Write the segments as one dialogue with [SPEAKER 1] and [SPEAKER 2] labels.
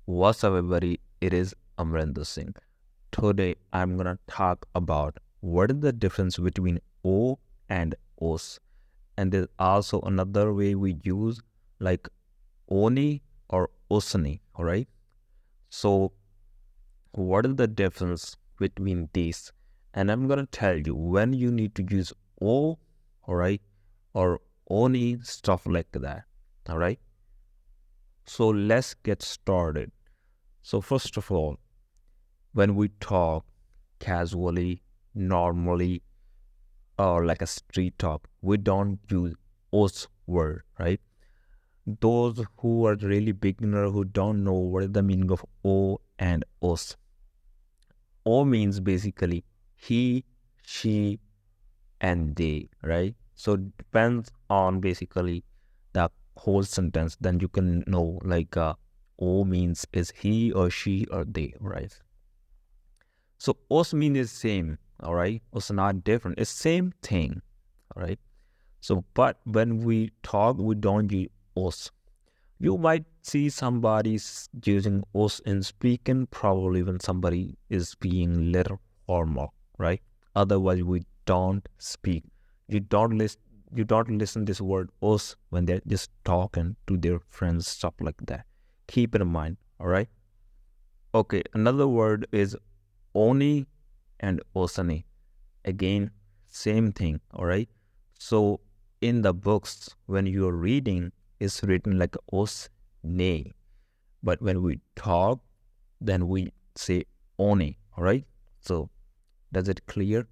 [SPEAKER 1] What's up, everybody? It is Amrinder Singh. Today, I'm gonna talk about what is the difference between O and os. And there's also another way we use like oni or osne. All right. So, what is the difference between these? And I'm gonna tell you when you need to use o, all right, or oni, stuff like that. All right. So let's get started. So first of all, when we talk casually, normally, or like a street talk, we don't use os word, right? Those who are really beginner who don't know what is the meaning of o and os. O means basically he, she, and they, right? So it depends on basically the whole sentence. Then you can know like o means is he or she or they, right? So os mean is same, all right? Os not different. It's same thing, all right? So, but when we talk, we don't use os. You might see somebody using os in speaking, probably when somebody is being little formal, right? Otherwise, we don't speak. You don't listen. You don't listen this word os when they're just talking to their friends, stuff like that. Keep it in mind, all right? Okay, another word is oni and osani. Again, same thing, all right? So in the books, when you're reading, it's written like osne. But when we talk, then we say oni, all right? So does it clear?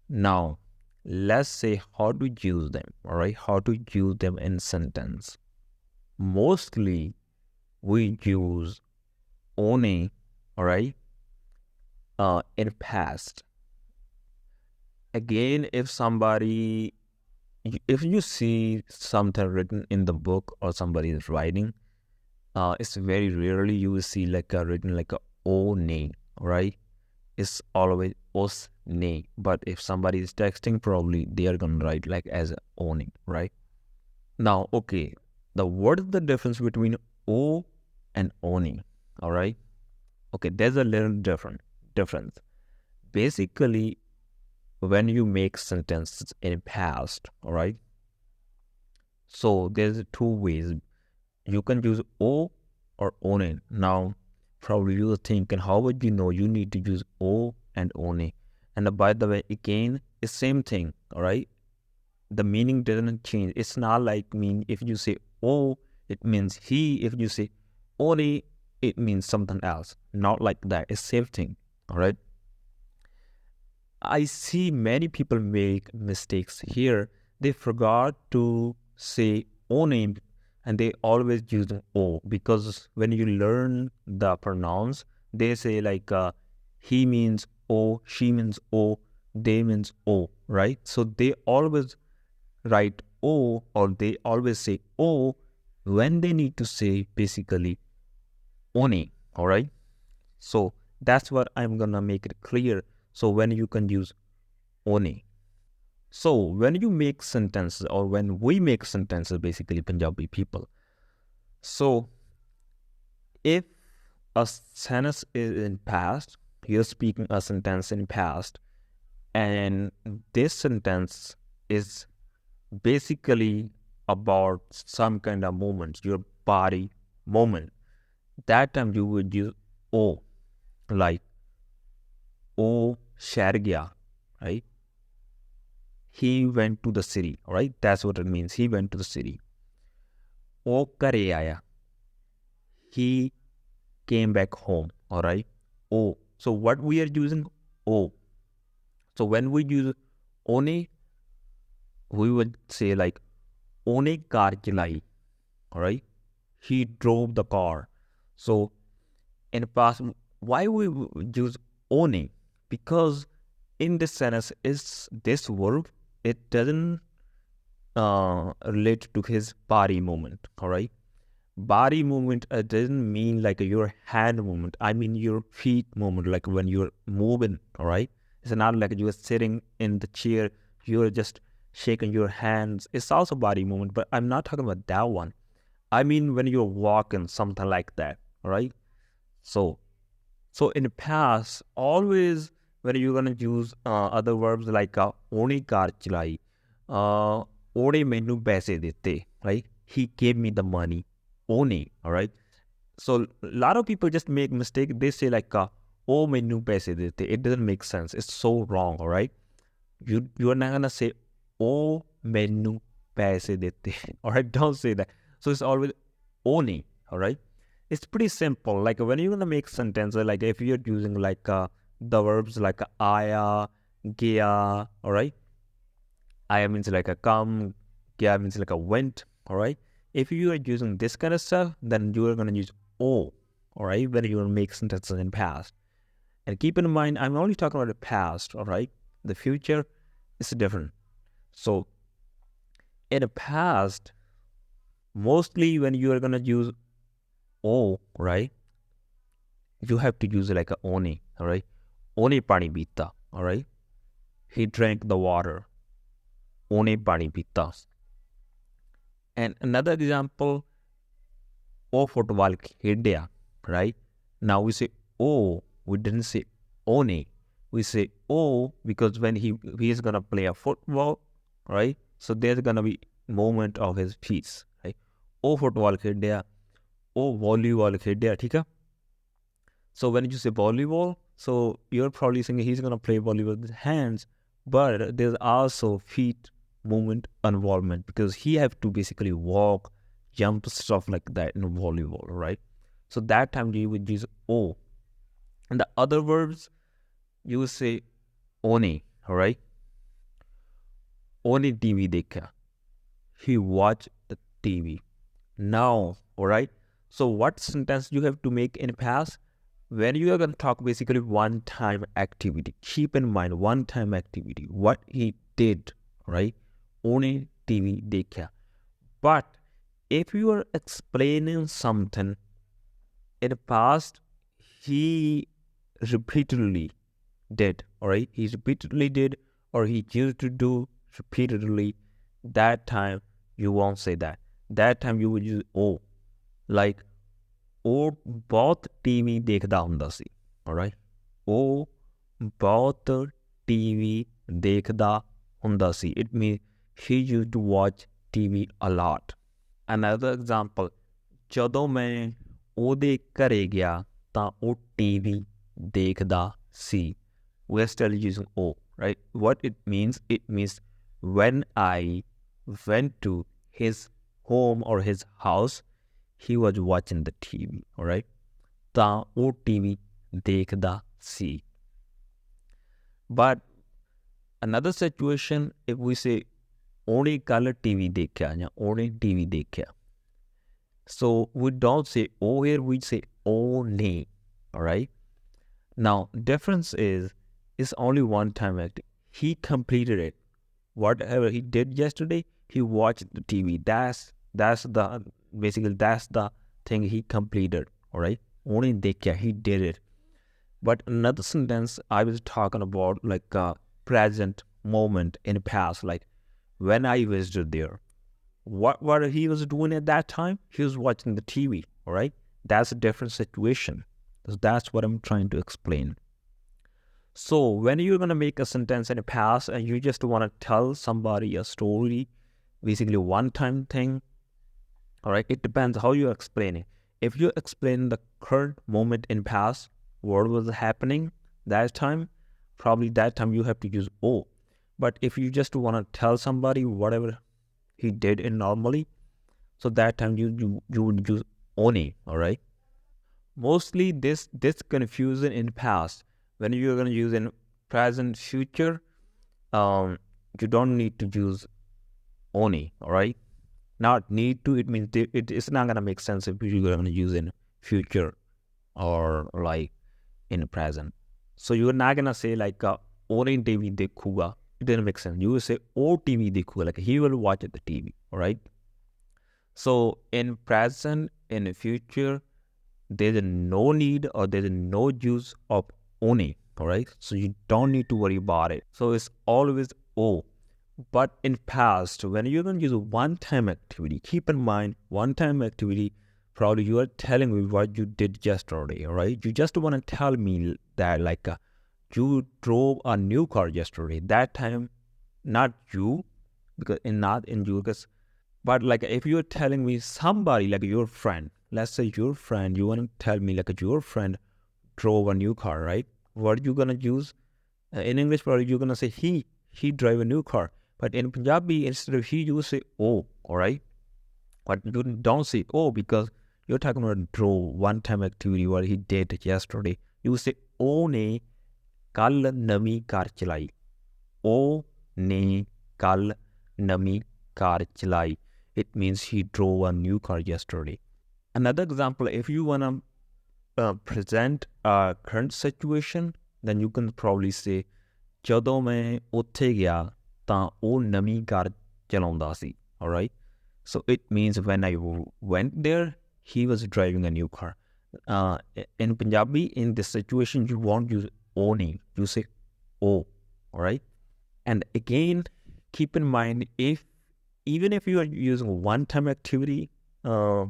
[SPEAKER 1] Now, let's say how to use them, all right? How to use them in sentence. Mostly we use oni, all right, in past. Again, if you see something written in the book or somebody is writing, it's very rarely you will see like a written like a o name, right? It's always os name. But if somebody is texting, probably they are gonna write like as a o name, right? Now, okay, what is the difference between o and oni? All right. Okay, there's a little difference. Basically, when you make sentences in past, all right. So there's two ways. You can use O or one. Now, probably you're thinking, how would you know you need to use O and one? And by the way, again, it's same thing, all right? The meaning doesn't change. It's not like mean if you say O, it means he. If you say one, it means something else. Not like that. It's same thing, all right? I see many people make mistakes here. They forgot to say O name and they always use O because when you learn the pronouns, they say like he means O, she means O, they means O, right? So they always write O or they always say O when they need to say basically Oni, all right? So that's what I'm gonna make it clear. So when you can use Oni. So when you make sentences or when we make sentences, basically Punjabi people. So if a sentence is in past, you're speaking a sentence in past, and this sentence is basically about some kind of movement, your body movement. That time you would use O, like O shar gaya, right? He went to the city, all right? That's what it means. He went to the city. O kare aaya. He came back home, all right? O. So what we are using? O. So when we use one, we would say like one car chalai, all right? He drove the car. So in the past, why we use one? Because in this sentence, is this verb, it doesn't relate to his body movement, all right? Body movement doesn't mean like your hand movement. I mean your feet movement, like when you're moving, all right? It's not like you're sitting in the chair, you're just shaking your hands. It's also body movement, but I'm not talking about that one. I mean when you're walking, something like that, all right? So so in the past, always when you're gonna use other verbs like ਉਹਨੇ ਕਾਰ ਚਲਾਈ, ਉਹਨੇ ਮੈਨੂੰ ਪੈਸੇ ਦਿੱਤੇ, right? He gave me the money. ਉਹਨੇ, all right? So a lot of people just make mistake. They say like oh ਮੈਨੂੰ ਪੈਸੇ ਦਿੱਤੇ. It doesn't make sense. It's so wrong, all right? You're not gonna say oh ਮੈਨੂੰ ਪੈਸੇ ਦਿੱਤੇ. All right, don't say that. So it's always ਉਹਨੇ, all right? It's pretty simple. Like when you're gonna make sentences, like if you're using like the verbs like aya, gaya, all right? Aya means like a come, gaya means like a went, all right? If you are using this kind of stuff, then you are gonna use oh, all right? When you're gonna make sentences in past. And keep in mind, I'm only talking about the past, all right? The future is different. So in the past, mostly when you are gonna use oh, right? You have to use it like a ohne, all right? Ohne pani pita, all right? He drank the water. Ohne pani pita. And another example, oh football khedya, right? Now we say oh, we didn't say ohne. We say oh because when he is gonna play a football, right? So there's gonna be movement of his feet, right? Oh football khedya, oh volleyball khedya, ठीक है? So when you say volleyball, so you're probably thinking he's gonna play volleyball with his hands, but there's also feet movement involvement because he have to basically walk, jump, stuff like that in volleyball, right? So that time you would use oh. And the other verbs, you would say ohne, all right? Ohne TV dekha. He watched the TV. Now, all right? So what sentence you have to make in past? When you are going to talk basically one-time activity, keep in mind one-time activity, what he did, right? Only TV dekha. But if you are explaining something in the past, he repeatedly did, all right? He repeatedly did, or he used to do repeatedly. That time you won't say that. That time you would use oh, like ਉਹ ਬਹੁਤ TV ਦੇਖਦਾ ਹੁੰਦਾ ਸੀ, alright? ਉਹ ਬਹੁਤ TV ਦੇਖਦਾ ਹੁੰਦਾ ਸੀ. It means he used to watch TV a lot. Another example, ਜਦੋਂ ਮੈਂ ਉਹਦੇ ਘਰੇ ਗਿਆ ਤਾਂ ਉਹ ਟੀਵੀ ਦੇਖਦਾ ਸੀ. We're still using oh, right? What it means when I went to his home or his house, he was watching the TV, all right? ਤਾਂ ਉਹ TV ਦੇਖਦਾ ਸੀ. But another situation, if we say ਉਹਨੇ ਕੱਲ TV ਦੇਖਿਆ ਜਾਂ ਉਹਨੇ TV ਦੇਖਿਆ, so we don't say oh here, we say ਉਹਨੇ, all right? Now difference is it's only one time acting. He completed it. Whatever he did yesterday, he watched the TV. That's the thing he completed, all right? Only dekha, he did it. But another sentence I was talking about, like a present moment in the past, like when I visited there, what he was doing at that time? He was watching the TV, all right? That's a different situation. That's what I'm trying to explain. So when you're going to make a sentence in the past and you just want to tell somebody a story, basically one-time thing, all right, it depends how you explain it. If you explain the current moment in past, what was happening that time, probably that time you have to use oh. But if you just want to tell somebody whatever he did in normally, so that time you would use ohne, all right? Mostly this confusion in past. When you're going to use in present, future, you don't need to use ohne, all right? Not need to, it means it's not going to make sense if you're going to use in future or like in present. So you're not going to say like ohne TV dekhuga. It didn't make sense. You will say oh TV dekhuga, like he will watch the TV, all right? So in present, in the future, there's no need or there's no use of ohne, all right? So you don't need to worry about it. So it's always oh. But in past, when you're going to use a one-time activity, keep in mind one-time activity, Probably you are telling me what you did yesterday, right? You just want to tell me that you drove a new car yesterday. That time, not you, because not in you, because but like if you're telling me somebody like your friend, let's say your friend, you want to tell me like your friend drove a new car, right? What are you gonna use? In English, probably you're gonna say he drive a new car. But in Punjabi, instead of he, you say oh, all right? But you don't say oh because you're talking about drove one time activity what he did yesterday. You say ਉਹਨੇ ਕੱਲ ਨਵੀਂ ਕਾਰ ਚਲਾਈ. ਉਹਨੇ ਕੱਲ ਨਵੀਂ ਕਾਰ ਚਲਾਈ. It means he drove a new car yesterday. Another example, if you want to present a current situation, then you can probably say ਜਦੋਂ ਮੈਂ ਉੱਥੇ ਗਿਆ ਤਾਂ ਉਹ ਨਵੀਂ ਕਾਰ ਚਲਾਉਂਦਾ ਸੀ. All right? So it means when I went there, he was driving a new car. In Punjabi, in this situation, you won't use ohne. You say oh. All right? And again, keep in mind, even if you are using one-time activity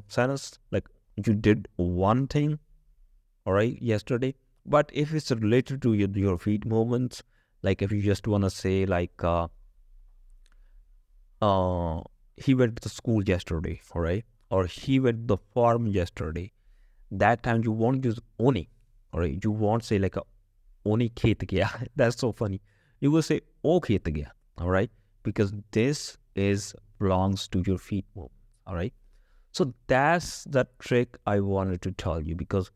[SPEAKER 1] sentence, like you did one thing, all right, yesterday, but if it's related to your feet movements, like if you just want to say he went to the school yesterday, all right, or he went to the farm yesterday, that time you won't use ohne, all right, you won't say like ohne khet gaya. That's so funny. You will say oh khet gaya, all right, because this is belongs to your feet movement, all right. So that's the trick I wanted to tell you, because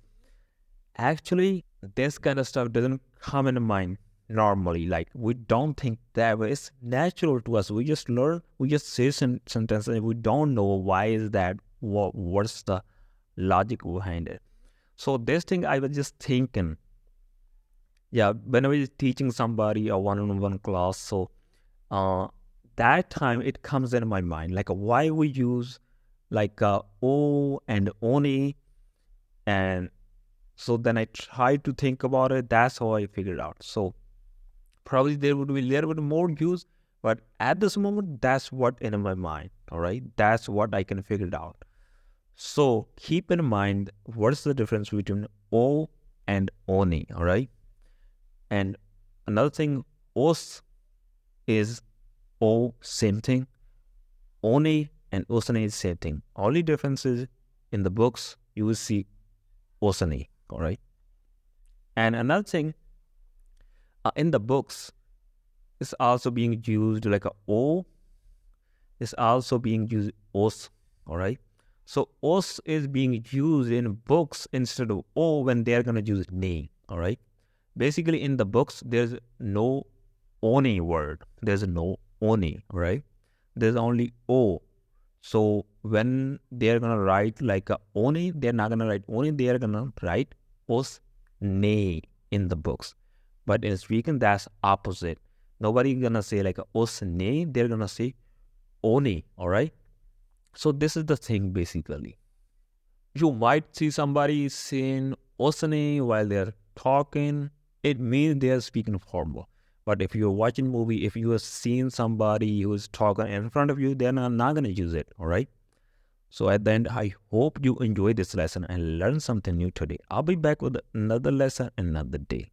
[SPEAKER 1] actually this kind of stuff doesn't come in mind normally. Like we don't think that way. It's natural to us. We just learn, we just say sentences and we don't know why is that, what's the logic behind it. So this thing I was just thinking, yeah, when I was teaching somebody a one-on-one class, so that time it comes in my mind, like why we use like oh and oni, and so then I tried to think about it. That's how I figured out. So probably there would be a little bit more use, but at this moment, that's what in my mind. All right, that's what I can figure it out. So keep in mind what's the difference between o and oni. All right, and another thing, os is o, same thing. Oni and osne is same thing. Only difference is in the books you will see osne. All right, and another thing, in the books, it's also being used like a o. It's also being used os. All right, so os is being used in books instead of o when they're gonna use ne. All right, basically in the books there's no oni word. There's no oni. All right, there's only o. So when they're gonna write like a oni, they're not gonna write oni. They're gonna write os ne in the books. But in speaking, that's opposite. Nobody gonna say like os ne. They're gonna say oni. All right. So this is the thing basically. You might see somebody saying osne while they're talking. It means they are speaking formal. But if you're watching movie, if you have seen somebody who's talking in front of you, they're not going to use it, all right? So at the end, I hope you enjoyed this lesson and learned something new today. I'll be back with another lesson another day.